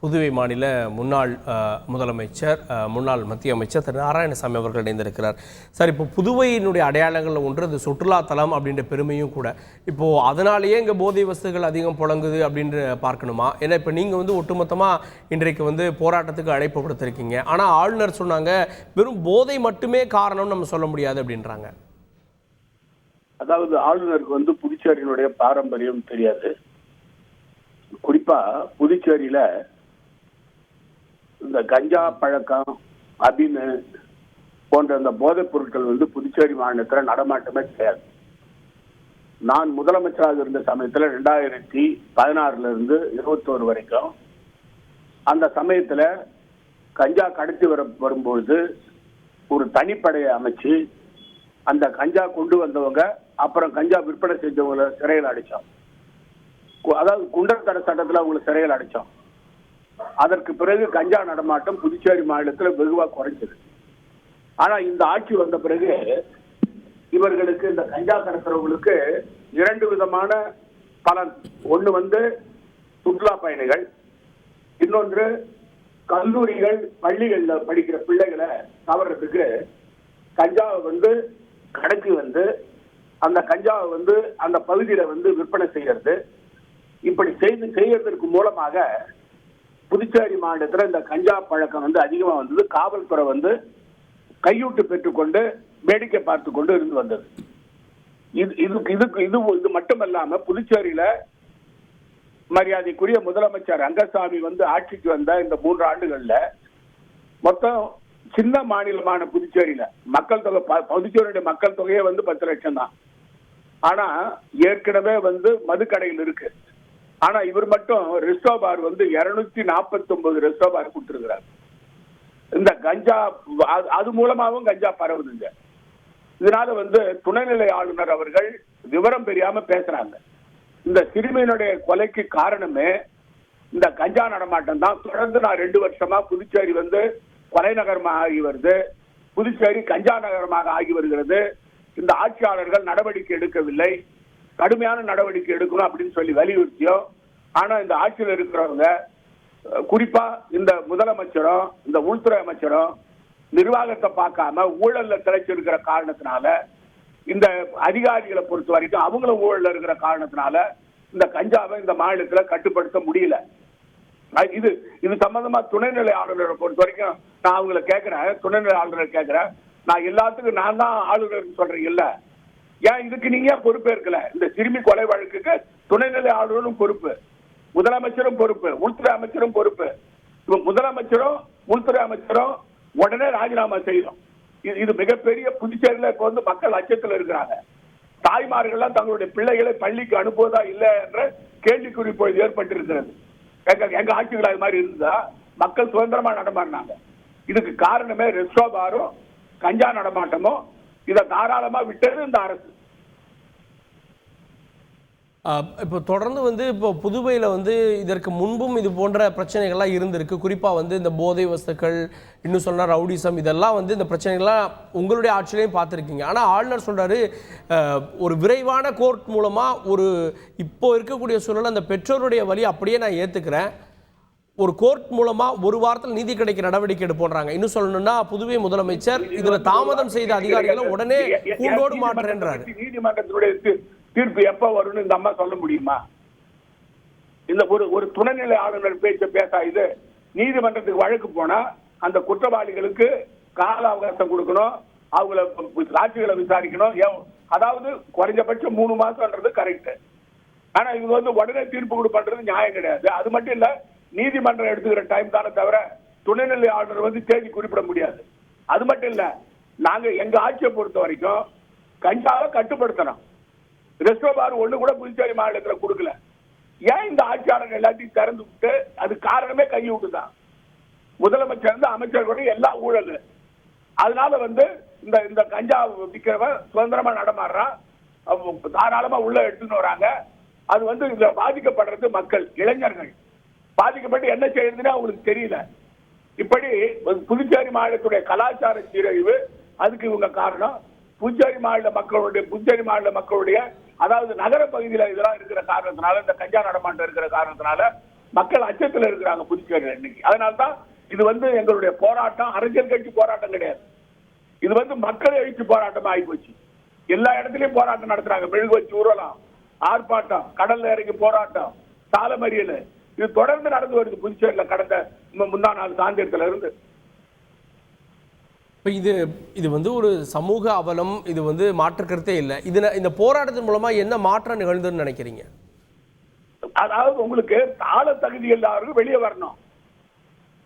புதுவை மாநில முன்னாள் முதலமைச்சர் முன்னாள் மத்திய அமைச்சர் திரு நாராயணசாமி அவர்கள் இணைந்திருக்கிறார். சார், இப்போ புதுவையினுடைய அடையாளங்களில் ஒன்று அது சுற்றுலாத்தலம் அப்படின்ற பெருமையும் கூட. இப்போது அதனாலேயே இங்கே போதை வஸ்துகள் அதிகம் புழங்குது அப்படின்னு பார்க்கணுமா? ஏன்னா இப்போ நீங்கள் ஒட்டுமொத்தமாக இன்றைக்கு போராட்டத்துக்கு அழைப்பு கொடுத்துருக்கீங்க. ஆனால் ஆளுநர் சொன்னாங்க வெறும் போதை மட்டுமே காரணம்னு நம்ம சொல்ல முடியாது அப்படின்றாங்க. அதாவது ஆளுநருக்கு புதுச்சேரியினுடைய பாரம்பரியம் தெரியாது. குறிப்பா புதுச்சேரியில இந்த கஞ்சா பழக்கம், அபின் போன்ற இந்த போதைப் பொருட்கள் புதுச்சேரி மாநிலத்தில் நடமாட்டமே கிடையாது. நான் முதலமைச்சராக இருந்த சமயத்தில் 2016 இருந்து 21 வரைக்கும் அந்த சமயத்தில் கஞ்சா கடத்தி வரும்பொழுது ஒரு தனிப்படையை அமைச்சு அந்த கஞ்சா கொண்டு வந்தவங்க அப்புறம் கஞ்சா விற்பனை செஞ்சவங்களை சிறையில் அடைச்சோம். அதாவது குண்டர் தடை சட்டத்தில் அவங்களை சிறையில் அடைச்சோம். அதற்கு பிறகு கஞ்சா நடமாட்டம் புதுச்சேரி மாநிலத்தில் வெகுவாக குறைஞ்சது. ஆனா இந்த ஆட்சி வந்த பிறகு இவர்களுக்கு இந்த கஞ்சா கடத்துறவங்களுக்கு 2 விதமான பலன். ஒண்ணு சுற்றுலா பயணிகள், இன்னொன்று கல்லூரிகள் பள்ளிகள்ல படிக்கிற பிள்ளைகளை கவர்றதுக்கு கஞ்சாவை கடத்தி அந்த கஞ்சாவை அந்த பகுதியில விற்பனை செய்யறது. இப்படி செய்யறதற்கு மூலமாக புதுச்சேரி மாநிலத்தில் இந்த கஞ்சா பழக்கம் அதிகமா வந்தது. காவல்துறை கையூட்டு பெற்றுக்கொண்டு வேடிக்கை பார்த்து கொண்டு இருந்து வந்தது. இது மட்டுமல்லாம புதுச்சேரியில மரியாதைக்குரிய முதலமைச்சர் ரங்கசாமி ஆட்சிக்கு வந்த இந்த 3 ஆண்டுகள்ல மொத்தம் சின்ன மாநிலமான புதுச்சேரியில மக்கள் தொகை, புதுச்சேரியுடைய மக்கள் தொகையே 10 லட்சம் தான். ஆனா ஏற்கனவே மதுக்கடைகள் இருக்கு. ஆனா இவர் மட்டும் ரெஸ்டோ பார் 249 ரெஸ்டோ பார் கொடுத்திருக்கிறார். இந்த கஞ்சா அது மூலமாவும் கஞ்சா பரவுதுங்க. இதனால துணைநிலை ஆளுநர் அவர்கள் விவரம் தெரியாம பேசுறாங்க. இந்த சிறுமியினுடைய கொலைக்கு காரணமே இந்த கஞ்சா நடமாட்டம் தான். தொடர்ந்து நான் 2 வருஷமா புதுச்சேரி கொலை நகரமாக ஆகி வருது, புதுச்சேரி கஞ்சா நகரமாக ஆகி வருகிறது. இந்த ஆட்சியாளர்கள் நடவடிக்கை எடுக்கவில்லை, கடுமையான நடவடிக்கை எடுக்கணும் அப்படின்னு சொல்லி வலியுறுத்தியும். ஆனா இந்த ஆட்சியில் இருக்கிறவங்க, குறிப்பா இந்த முதலமைச்சரும் இந்த உள்துறை அமைச்சரும் நிர்வாகத்தை பார்க்காம ஊழல்ல திளைச்சிருக்கிற காரணத்தினால, இந்த அதிகாரிகளை பொறுத்த வரைக்கும் அவங்களும் ஊழல்ல இருக்கிற காரணத்தினால இந்த கஞ்சாவை இந்த மாநிலத்துல கட்டுப்படுத்த முடியல. இது சம்பந்தமா துணைநிலை ஆளுநரை பொறுத்த வரைக்கும் நான் அவங்களை கேட்கிறேன், துணைநிலை ஆளுநரை கேட்கிறேன், நான் எல்லாத்துக்கும் நான் தான் ஆளுநர் சொல்றேன் இல்ல, ஏன் இதுக்கு நீங்க பொறுப்பேற்கல? இந்த சிறுமி கொலை வழக்குக்கு துணைநிலை ஆளுநரும் பொறுப்பு, முதலமைச்சரும் பொறுப்பு, உள்துறை அமைச்சரும் பொறுப்பு. முதலமைச்சரும் உள்துறை அமைச்சரும் உடனே ராஜினாமா செய்யணும். இது மிகப்பெரிய புதுச்சேரியில இப்ப மக்கள் அச்சத்தில் இருக்கிறாங்க. தாய்மார்கள்லாம் தங்களுடைய பிள்ளைகளை பள்ளிக்கு அனுப்புவதா இல்லை என்ற கேள்விக்குறி இப்பொழுது ஏற்பட்டிருக்கிறது. எங்க ஆட்சிகள் அது மாதிரி இருந்ததா? மக்கள் சுதந்திரமா நடமாடினாங்க. இதுக்கு காரணமே ரெஸ்டோ பாரும் கஞ்சா நடமாட்டமும். இதை தாராளமா விட்டது இந்த அரசு. இப்போ தொடர்ந்து இப்போ புதுவையில் இதற்கு முன்பும் இது போன்ற பிரச்சனைகள்லாம் இருந்திருக்கு. குறிப்பாக இந்த போதை வஸ்துக்கள், இன்னும் சொன்னால் ரவுடிசம், இதெல்லாம் இந்த பிரச்சனைகள்லாம் உங்களுடைய ஆட்சியிலையும் பார்த்துருக்கீங்க. ஆனால் ஆளுநர் சொல்கிறாரு ஒரு விரைவான கோர்ட் மூலமாக இப்போ இருக்கக்கூடிய சூழல் அந்த பெற்றோருடைய வழி அப்படியே நான் ஏற்றுக்கிறேன், ஒரு கோர்ட் மூலமாக ஒரு வாரத்தில் நீதி கிடைக்கிற நடவடிக்கை எடுப்போன்றாங்க. இன்னும் சொல்லணும்னா புதுவை முதலமைச்சர் இதில் தாமதம் செய்த அதிகாரிகளை உடனே கூண்டோடு மாற்றுறாரு. நீதிமன்றத்தினுடைய தீர்ப்பு எப்ப வரும்னு இந்த அம்மா சொல்ல முடியுமா? இந்த ஒரு துணைநிலை ஆளுநர் பேசா இது நீதிமன்றத்துக்கு வழக்கு போனா அந்த குற்றவாளிகளுக்கு கால அவகாசம் கொடுக்கணும், அவங்கள சாட்சிகளை விசாரிக்கணும். அதாவது குறைஞ்சபட்சம் 3 மாசம்ன்றது கரெக்ட். ஆனா இது உடனே தீர்ப்பு கொடுப்பது நியாயம் கிடையாது. அது மட்டும் இல்ல, நீதிமன்றம் எடுத்துக்கிற டைம் தானே தவிர துணைநிலை ஆளுநர் தேதி குறிப்பிட முடியாது. அது மட்டும் இல்ல, நாங்க எங்க ஆட்சியை பொறுத்த வரைக்கும் கஞ்சாவை கட்டுப்படுத்தணும். ரெஸ்டோ பார் ஒண்ணு கூட புதுச்சேரி மாநிலத்தில் கொடுக்கல. ஏன் இந்த ஆட்சியாளர்கள் எல்லாத்தையும் திறந்து விட்டு? அது காரணமே கையூட்டு தான். முதலமைச்சர் அமைச்சர் எல்லா ஊழல். அதனால இந்த கஞ்சா விற்கிறவன் சுதந்திரமா நடமாடுறான், தாராளமா உள்ள எடுத்துன்னு வராங்க. அது இதுல பாதிக்கப்படுறது மக்கள், இளைஞர்கள் பாதிக்கப்பட்டு என்ன செய்யறதுன்னு அவங்களுக்கு தெரியல. இப்படி புதுச்சேரி மாநிலத்துடைய கலாச்சார சீரழிவு, அதுக்கு இவங்க காரணம். புதுச்சேரி மாநில மக்களுடைய அதாவது நகர பகுதியில் இதெல்லாம் இருக்கிற காரணத்தினால, இந்த கஞ்சா நடமாட்டம் இருக்கிற காரணத்தினால மக்கள் அச்சத்தில் இருக்கிறாங்க புதுச்சேரியில் இன்னைக்கு. அதனால்தான் இது வந்து எங்களுடைய போராட்டம் அரசியல் கட்சி போராட்டம் கிடையாது. இது வந்து மக்கள் எழுச்சி போராட்டமா ஆகிப்போச்சு. எல்லா இடத்துலயும் போராட்டம் நடத்துறாங்க. மெழுகு வச்சு ஊரலாம், ஆர்ப்பாட்டம், கடல்ல இறங்கி போராட்டம், சாலை மறியல், இது தொடர்ந்து நடந்து வருது புதுச்சேரியில கடந்த முந்தா நாள் சாயந்தரத்துல இருந்து. இது வந்து ஒரு சமூக அவலம், இது வந்து மாற்று கருத்தே இல்லை. இந்த போராட்டத்தின் மூலமா என்ன மாற்றம் நிகழ்ந்துன்னு நினைக்கிறீங்க? அதாவது உங்களுக்கு தாள தகுதி எல்லாருக்கும் வெளியே வரணும்.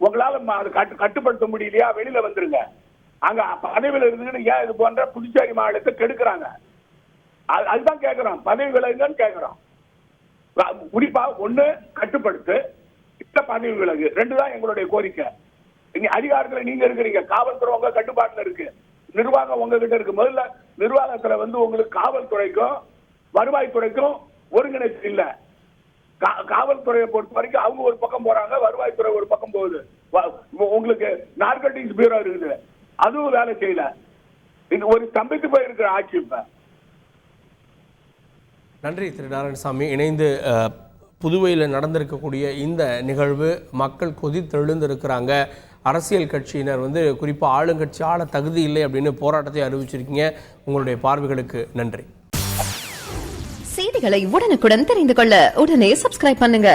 உங்களால கட்டுப்படுத்த முடியலையா, வெளியில வந்துருங்க. அங்க பதவியில் இருந்துன்னு ஏன் இது போன்ற புதுச்சேரி மாநிலத்தை கெடுக்கிறாங்க? அதுதான் கேட்கிறோம். பதவி விலகுன்னு கேட்கிறோம். குறிப்பா ஒண்ணு கட்டுப்படுத்து, இல்ல பதவி விலகு, ரெண்டு தான் எங்களுடைய கோரிக்கை. நீங்க அதிகாரத்துல நீங்க இருக்கிறீங்க, காவல்துறை உங்க கட்டுப்பாட்டுல இருக்கு, நிர்வாகம் உங்ககிட்ட இருக்கு. முதல்ல நிர்வாகத்துல வந்து உங்களுக்கு காவல்துறைக்கும் வருவாய்த்துறைக்கும் ஒருங்கிணைச்சு இல்ல. காவல்துறையை பொறுத்த வரைக்கும் அவங்க ஒரு பக்கம் போறாங்க, வருவாய்த்துறை ஒரு பக்கம் போகுது. உங்களுக்கு நார்கோட்டிக்ஸ் பியூரோ இருக்குது, அதுவும் வேலை செய்யல. இது ஒரு ஸ்தம்பித்து போயிருக்கிற ஆட்சி. இப்ப நன்றி திரு நாராயணசாமி. இணைந்து புதுவையில் நடந்திருக்கக்கூடிய இந்த நிகழ்வு மக்கள் கொதித்தெழுந்திருக்கிறாங்க. அரசியல் கட்சியினர் வந்து குறிப்பாக ஆளுங்கட்சி ஆள தகுதி இல்லை அப்படின்னு போராட்டத்தை அறிவிச்சிருக்கீங்க. உங்களுடைய பார்வைகளுக்கு நன்றி. செய்திகளை உடனுக்குடன் தெரிந்து கொள்ள உடனே சப்ஸ்கிரைப் பண்ணுங்க.